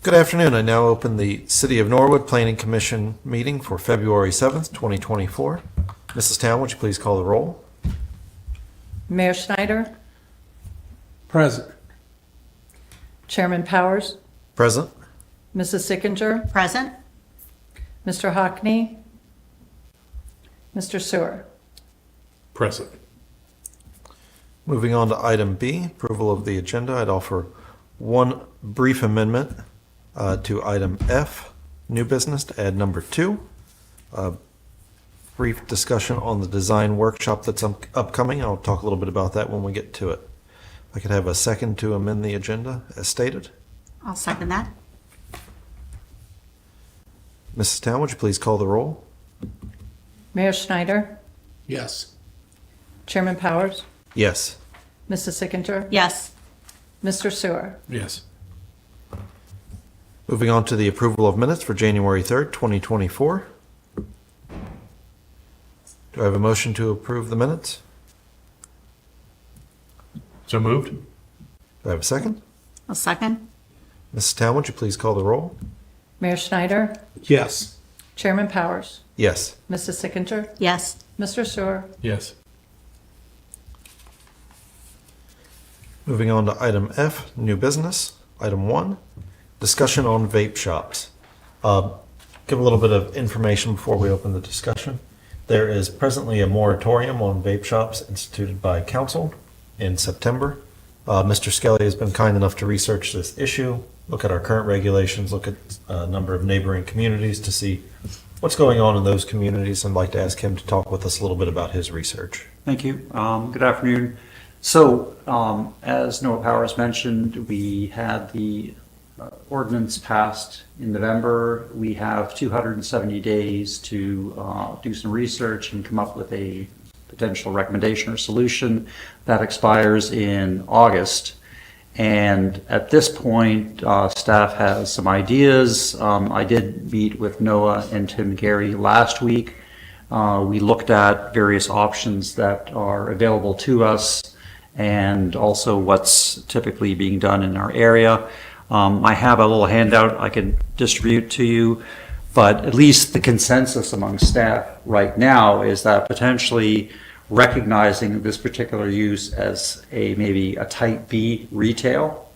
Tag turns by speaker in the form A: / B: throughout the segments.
A: Good afternoon. I now open the City of Norwood Planning Commission meeting for February 7th, 2024. Mrs. Town, would you please call the roll?
B: Mayor Schneider,
C: Present.
B: Chairman Powers,
A: Present.
B: Mrs. Sickinger,
D: Present.
B: Mr. Hockney, Mr. Sewer.
C: Present.
A: Moving on to item B, approval of the agenda. I'd offer one brief amendment to item F, new business, to add number 2. Brief discussion on the design workshop that's upcoming. I'll talk a little bit about that when we get to it. If I could have a second to amend the agenda as stated.
D: I'll second that.
A: Mrs. Town, would you please call the roll?
B: Mayor Schneider,
C: Yes.
B: Chairman Powers,
A: Yes.
B: Mrs. Sickinger,
D: Yes.
B: Mr. Sewer.
C: Yes.
A: Moving on to the approval of minutes for January 3rd, 2024. Do I have a motion to approve the minutes?
C: So moved?
A: Do I have a second?
D: I'll second.
A: Mrs. Town, would you please call the roll?
B: Mayor Schneider,
C: Yes.
B: Chairman Powers,
A: Yes.
B: Mrs. Sickinger,
D: Yes.
B: Mr. Sewer.
C: Yes.
A: Moving on to item F, new business. Item 1, discussion on vape shops. Give a little bit of information before we open the discussion. There is presently a moratorium on vape shops instituted by council in September. Mr. Skelly has been kind enough to research this issue, look at our current regulations, look at a number of neighboring communities to see what's going on in those communities. I'd like to ask him to talk with us a little bit about his research.
E: Thank you. Good afternoon. So, as Noah Powers mentioned, we had the ordinance passed in November. We have 270 days to do some research and come up with a potential recommendation or solution that expires in August. And at this point, staff has some ideas. I did meet with Noah and Tim Gary last week. We looked at various options that are available to us and also what's typically being done in our area. I have a little handout I can distribute to you, but at least the consensus among staff right now is that potentially recognizing this particular use as maybe a type B retail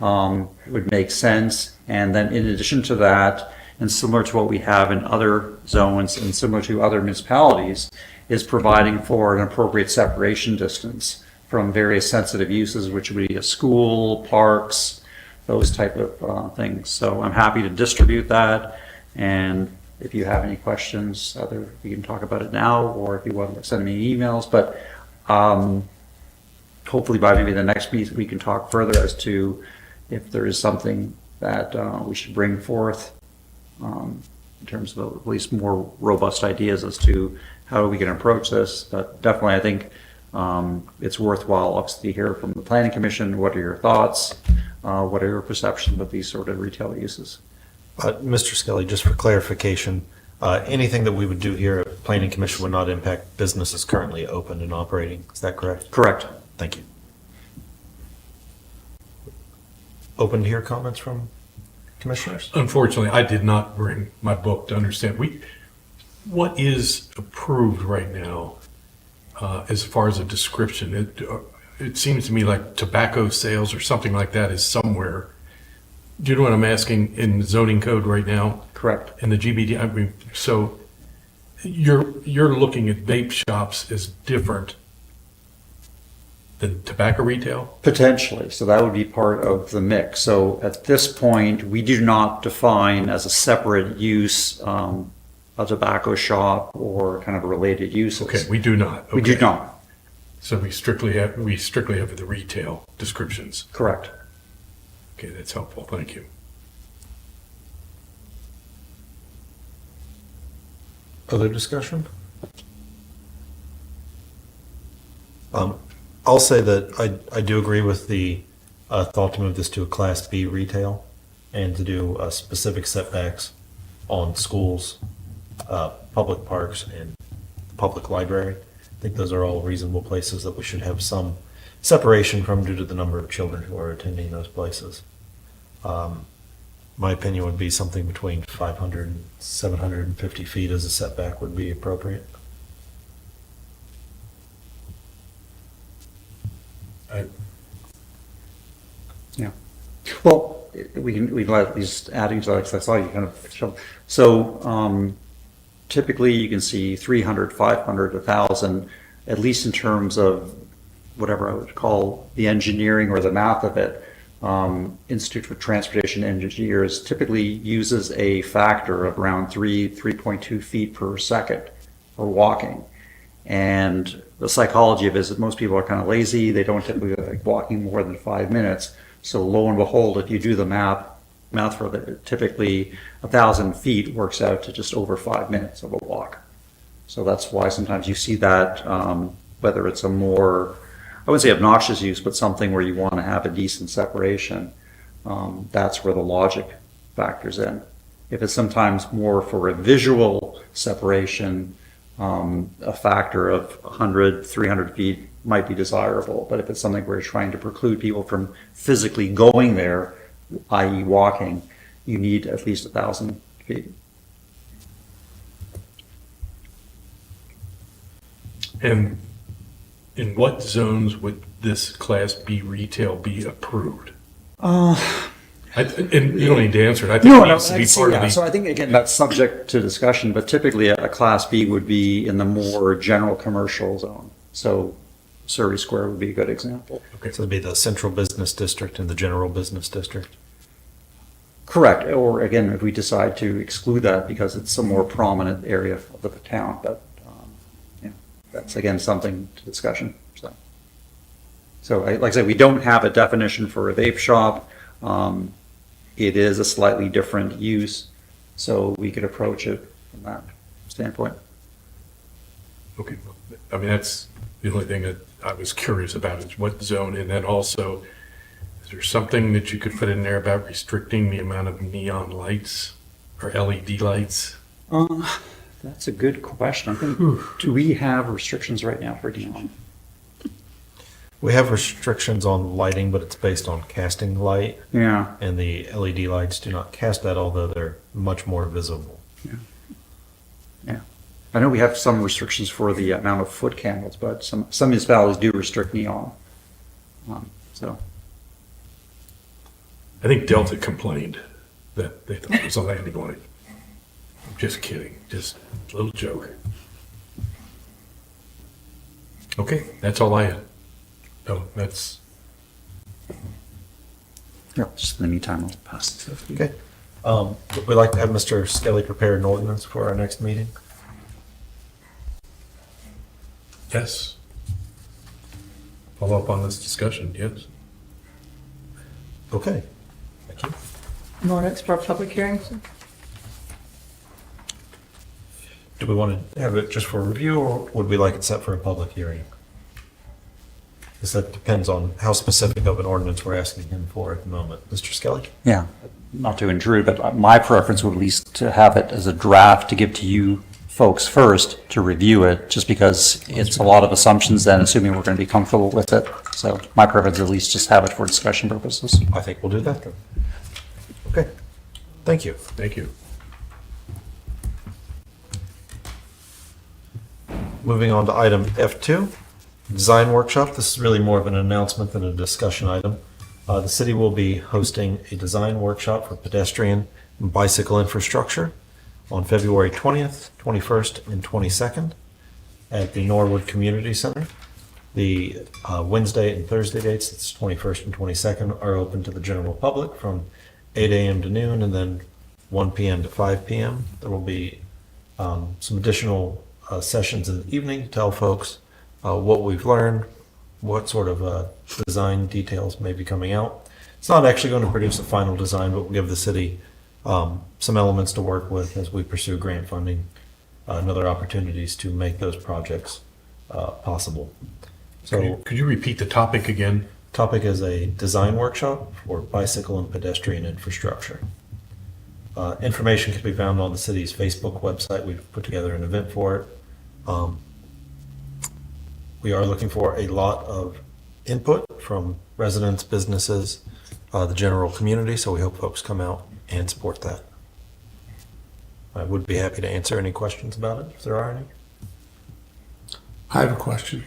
E: would make sense. And then in addition to that, and similar to what we have in other zones and similar to other municipalities, is providing for an appropriate separation distance from various sensitive uses, which would be a school, parks, those type of things. So I'm happy to distribute that. And if you have any questions, either we can talk about it now, or if you want to send me emails. But hopefully by maybe the next meeting, we can talk further as to if there is something that we should bring forth in terms of at least more robust ideas as to how we can approach this. But definitely, I think it's worthwhile obviously to hear from the Planning Commission. What are your thoughts? What are your perceptions of these sort of retail uses?
A: Mr. Skelly, just for clarification, anything that we would do here at Planning Commission would not impact businesses currently open and operating. Is that correct?
E: Correct.
A: Thank you. Open to hear comments from commissioners?
C: Unfortunately, I did not bring my book to understand. What is approved right now as far as a description? It seems to me like tobacco sales or something like that is somewhere. Do you know what I'm asking in the zoning code right now?
E: Correct.
C: In the GBD, I mean, so you're looking at vape shops as different than tobacco retail?
E: Potentially. So that would be part of the mix. So at this point, we do not define as a separate use a tobacco shop or kind of related uses.
C: Okay, we do not. Okay.
E: We do not.
C: So we strictly have the retail descriptions.
E: Correct.
C: Okay, that's helpful. Thank you.
A: Other discussion? I'll say that I do agree with the thought to move this to a Class B retail and to do specific setbacks on schools, public parks, and the public library. I think those are all reasonable places that we should have some separation from due to the number of children who are attending those places. my opinion would be something between 500 and 750 feet as a setback would be appropriate.
E: Yeah. Well, we'd like just adding to that, 'cause I saw you kind of show. So, typically you can see 300, 500, 1,000, at least in terms of whatever I would call the engineering or the math of it. Institute for Transportation Engineers typically uses a factor of around 3.2 feet per second for walking. And the psychology of it is that most people are kind of lazy. They don't typically like walking more than 5 minutes. So lo and behold, if you do the math for it, typically 1,000 feet works out to just over 5 minutes of a walk. So that's why sometimes you see that, whether it's a more, I wouldn't say obnoxious use, but something where you want to have a decent separation, that's where the logic factors in. If it's sometimes more for a visual separation, a factor of 100, 300 feet might be desirable. But if it's something where you're trying to preclude people from physically going there, i.e. walking, you need at least 1,000 feet.
C: And in what zones would this Class B retail be approved? And you don't need to answer it. I think it needs to be part of the.
E: So I think, again, that's subject to discussion, but typically a Class B would be in the more general commercial zone. So Surrey Square would be a good example.
C: Okay.
A: So it'd be the central business district and the general business district.
E: Correct. Or again, if we decide to exclude that because it's a more prominent area of the town, but that's again something to discussion. So like I said, we don't have a definition for a vape shop. It is a slightly different use, so we could approach it from that standpoint.
C: Okay, I mean, that's the only thing that I was curious about is what zone, and then also, is there something that you could put in there about restricting the amount of neon lights or LED lights?
E: That's a good question. I think, do we have restrictions right now for neon?
A: We have restrictions on lighting, but it's based on casting light,
E: Yeah.
A: and the LED lights do not cast that, although they're much more visible.
E: Yeah. I know we have some restrictions for the amount of foot candles, but some municipalities do restrict neon. So.
C: I think Delta complained that they thought it was a landing light. I'm just kidding, just a little joke. Okay, that's all I had. Oh, that's,
E: Yeah, just in the meantime, I'll pass this.
A: Okay. We'd like to have Mr. Skelly prepare an ordinance for our next meeting.
C: yes. Follow up on this discussion, yes.
A: Okay. Thank you.
B: An ordinance for a public hearing.
A: Do we want to have it just for review, or would we like it set for a public hearing? Because that depends on how specific of an ordinance we're asking him for at the moment. Mr. Skelly?
E: Yeah, not to intrude, but my preference would at least to have it as a draft to give to you folks first to review it, just because it's a lot of assumptions then, assuming we're going to be comfortable with it. So my preference is at least just have it for discussion purposes.
A: I think we'll do that then. Okay. Thank you.
C: Thank you.
A: Moving on to item F2, design workshop. This is really more of an announcement than a discussion item. The city will be hosting a design workshop for pedestrian and bicycle infrastructure on February 20th, 21st, and 22nd at the Norwood Community Center. The Wednesday and Thursday dates, it's 21st and 22nd, are open to the general public from 8 a.m. to noon and then 1 p.m. to 5 p.m. There will be some additional sessions in the evening to tell folks what we've learned, what sort of design details may be coming out. It's not actually going to produce a final design, but will give the city some elements to work with as we pursue grant funding and other opportunities to make those projects possible. So
C: Could you repeat the topic again?
A: topic is a design workshop for bicycle and pedestrian infrastructure. Information can be found on the city's Facebook website. We've put together an event for it. We are looking for a lot of input from residents, businesses, the general community, so we hope folks come out and support that. I would be happy to answer any questions about it if there are any.
F: I have a question.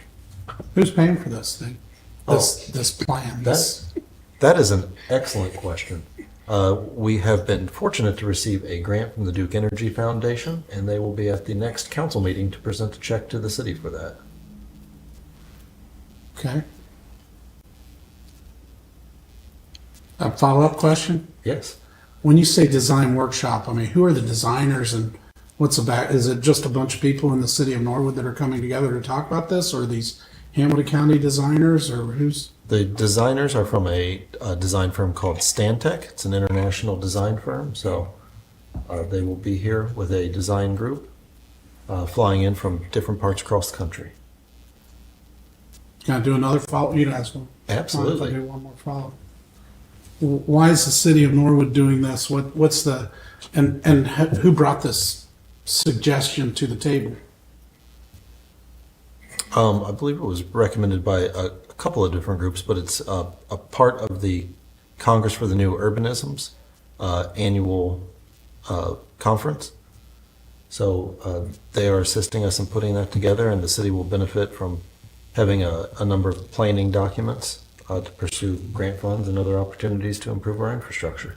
F: Who's paying for this thing? This plan?
A: That is an excellent question. We have been fortunate to receive a grant from the Duke Energy Foundation, and they will be at the next council meeting to present a check to the city for that.
F: Okay. A follow-up question?
A: Yes.
F: When you say design workshop, I mean, who are the designers and what's about? Is it just a bunch of people in the city of Norwood that are coming together to talk about this, or are these Hamilton County designers, or who's?
A: The designers are from a design firm called Stantec. It's an international design firm, so they will be here with a design group flying in from different parts across the country.
F: Can I do another follow? You guys will.
A: Absolutely.
F: If I do one more follow. Why is the city of Norwood doing this? What's the and who brought this suggestion to the table?
A: I believe it was recommended by a couple of different groups, but it's a part of the Congress for the New Urbanisms annual conference. So they are assisting us in putting that together, and the city will benefit from having a number of planning documents to pursue grant funds and other opportunities to improve our infrastructure.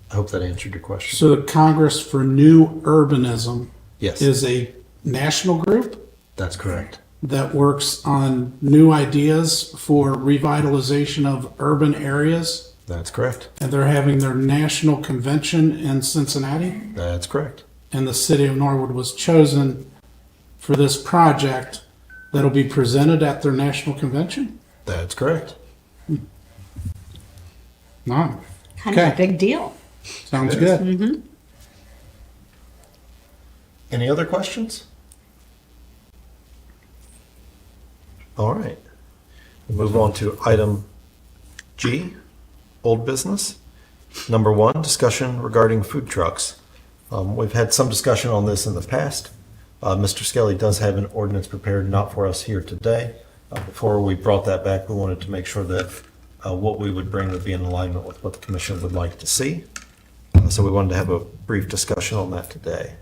A: I hope that answered your question.
F: So the Congress for New Urbanism
A: Yes,
F: is a national group
A: that's correct.
F: that works on new ideas for revitalization of urban areas,
A: That's correct.
F: and they're having their national convention in Cincinnati,
A: That's correct.
F: and the city of Norwood was chosen for this project that'll be presented at their national convention?
A: That's correct.
F: No.
D: Kind of a
F: Okay.
D: big deal.
F: Sounds good.
A: Any other questions? All right. We'll move on to item G, old business. Number 1, discussion regarding food trucks. We've had some discussion on this in the past. Mr. Skelly does have an ordinance prepared, not for us here today. Before we brought that back, we wanted to make sure that what we would bring would be in alignment with what the commission would like to see. So we wanted to have a brief discussion on that today.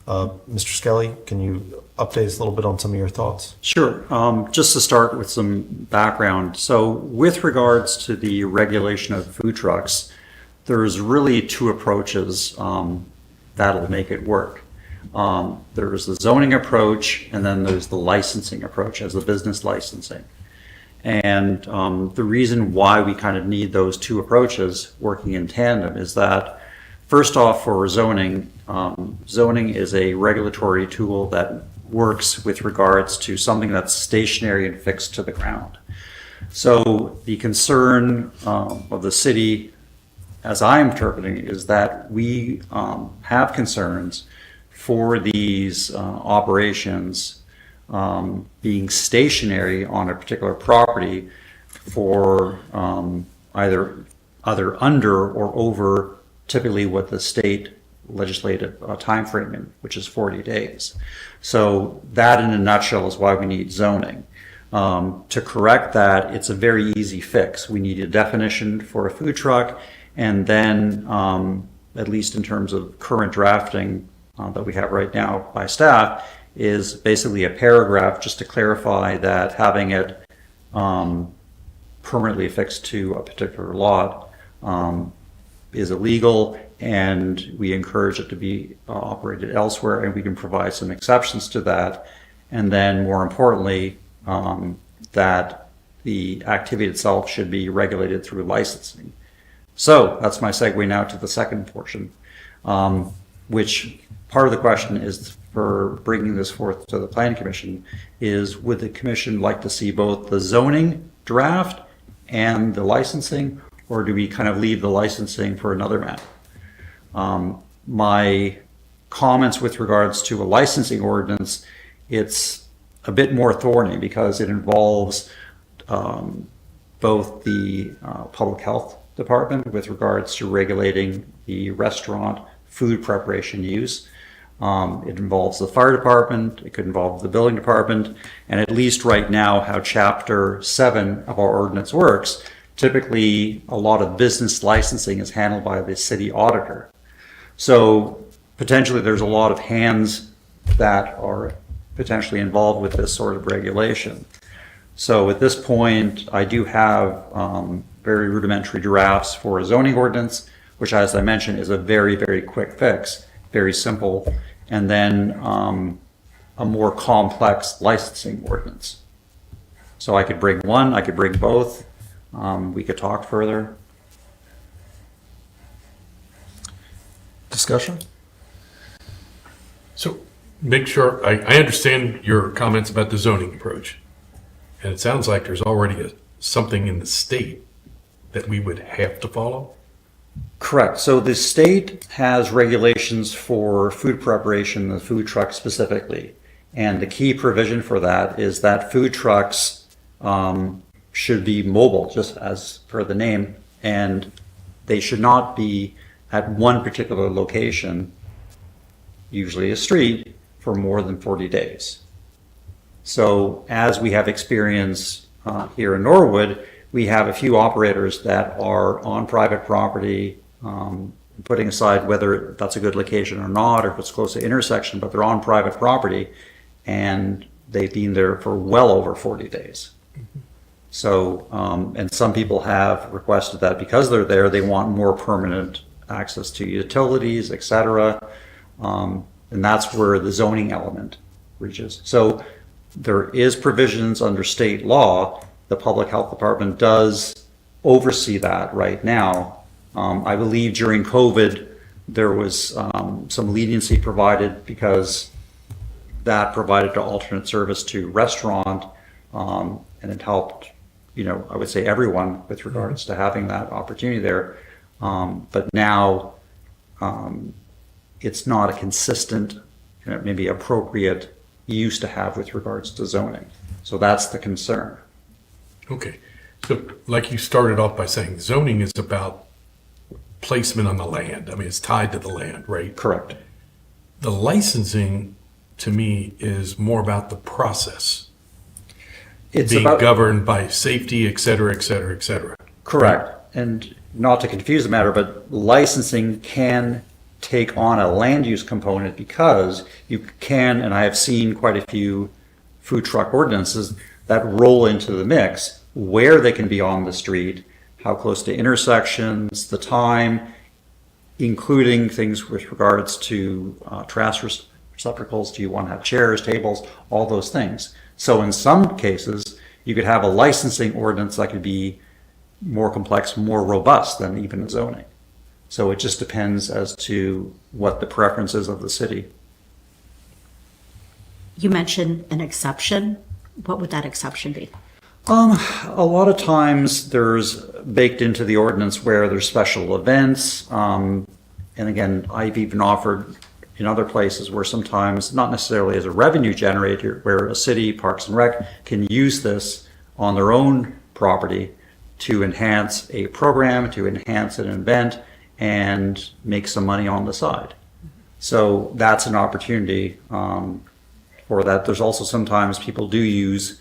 A: Mr. Skelly, can you update us a little bit on some of your thoughts?
E: Sure. Just to start with some background. So with regards to the regulation of food trucks, there's really two approaches that'll make it work. There's the zoning approach, and then there's the licensing approach as the business licensing. And the reason why we kind of need those two approaches working in tandem is that, first off, for zoning, zoning is a regulatory tool that works with regards to something that's stationary and fixed to the ground. So the concern of the city, as I'm interpreting it, is that we have concerns for these operations being stationary on a particular property for either under or over typically what the state legislative time frame, which is 40 days. So that in a nutshell is why we need zoning. To correct that, it's a very easy fix. We need a definition for a food truck, and then at least in terms of current drafting that we have right now by staff, is basically a paragraph just to clarify that having it permanently affixed to a particular lot is illegal, and we encourage it to be operated elsewhere, and we can provide some exceptions to that. And then more importantly, that the activity itself should be regulated through licensing. So that's my segue now to the second portion, which part of the question is for bringing this forth to the Planning Commission is, would the commission like to see both the zoning draft and the licensing, or do we kind of leave the licensing for another matter? My comments with regards to a licensing ordinance, it's a bit more thorny because it involves both the public health department with regards to regulating the restaurant food preparation use. It involves the fire department, it could involve the building department, and at least right now how Chapter 7 of our ordinance works typically a lot of business licensing is handled by the city auditor. So potentially there's a lot of hands that are potentially involved with this sort of regulation. So at this point, I do have very rudimentary drafts for a zoning ordinance, which, as I mentioned, is a very, very quick fix, very simple, and then a more complex licensing ordinance. So I could bring one, I could bring both. We could talk further.
A: Discussion?
C: So make sure, I understand your comments about the zoning approach. And it sounds like there's already something in the state that we would have to follow.
E: Correct. So the state has regulations for food preparation, the food truck specifically. And the key provision for that is that food trucks should be mobile, just as per the name, and they should not be at one particular location, usually a street, for more than 40 days. So as we have experience here in Norwood, we have a few operators that are on private property, putting aside whether that's a good location or not, or if it's close to intersection, but they're on private property and they've been there for well over 40 days. So, and some people have requested that because they're there, they want more permanent access to utilities, et cetera. And that's where the zoning element reaches. So there is provisions under state law. The Public Health Department does oversee that right now. I believe during COVID, there was some leniency provided because that provided an alternate service to restaurant, and it helped, I would say everyone with regards to having that opportunity there. But now it's not a consistent, maybe appropriate use to have with regards to zoning. So that's the concern.
C: Okay. So like you started off by saying, zoning is about placement on the land. I mean, it's tied to the land, right?
E: Correct.
C: The licensing, to me, is more about the process.
E: It's
C: being
E: about
C: governed by safety, et cetera, et cetera, et cetera.
E: correct. And not to confuse the matter, but licensing can take on a land use component because you can, and I have seen quite a few food truck ordinances that roll into the mix where they can be on the street, how close to intersections, the time, including things with regards to trash receptacles. Do you want to have chairs, tables, all those things? So in some cases, you could have a licensing ordinance that could be more complex, more robust than even a zoning. So it just depends as to what the preference is of the city.
D: You mentioned an exception. What would that exception be?
E: A lot of times there's baked into the ordinance where there's special events. And again, I've even offered in other places where sometimes, not necessarily as a revenue generator, where a city, Parks and Rec, can use this on their own property to enhance a program, to enhance an event, and make some money on the side. So that's an opportunity for that. There's also sometimes people do use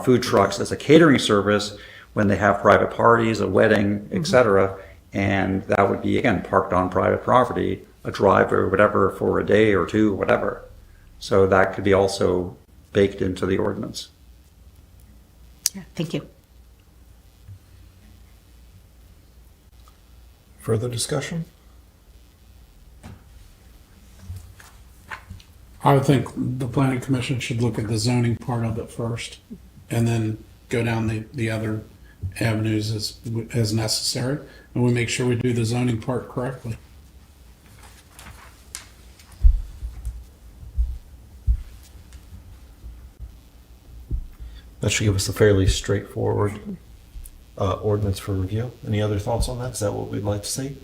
E: food trucks as a catering service when they have private parties, a wedding, etc. And that would be, again, parked on private property, a drive or whatever for a day or two, whatever. So that could be also baked into the ordinance.
D: Yeah, thank you.
A: Further discussion?
F: I would think the planning commission should look at the zoning part of it first and then go down the other avenues as necessary. And we make sure we do the zoning part correctly.
A: That should give us a fairly straightforward ordinance for review. Any other thoughts on that? Is that what we'd like to see?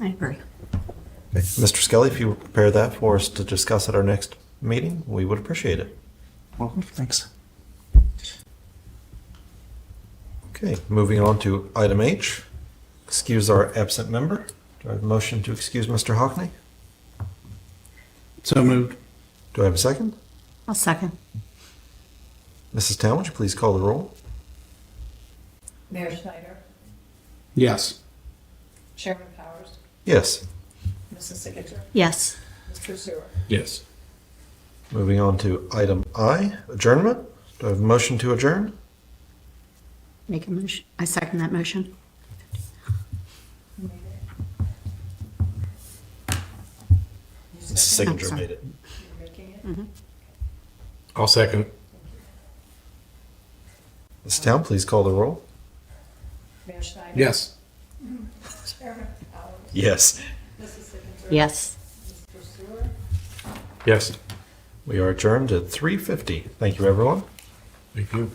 D: I agree.
A: Okay. Mr. Skelly, if you would prepare that for us to discuss at our next meeting, we would appreciate it.
E: Well, thanks.
A: Okay, moving on to item H. Excuse our absent member. Do I have a motion to excuse Mr. Hockney?
F: So moved.
A: Do I have a second?
D: I'll second.
A: Mrs. Town, would you please call the roll?
B: Mayor Schneider,
F: Yes.
B: Chairman Powers,
A: Yes.
B: Mrs. Signature,
D: Yes.
B: Mr. Sewer.
C: Yes.
A: Moving on to item I, adjournment. Do I have a motion to adjourn?
D: Make a motion. I second that motion.
A: Mrs. Signature
D: sorry.
A: made it.
B: You're making it?
C: I'll second.
A: Ms. Town, please call the roll.
B: Mayor Schneider.
F: Yes.
B: Chairman Powers,
A: Yes.
B: Mrs. Signature.
D: Yes.
B: Mr. Sewer.
C: Yes.
A: We are adjourned at 3:50. Thank you, everyone.
C: Thank you.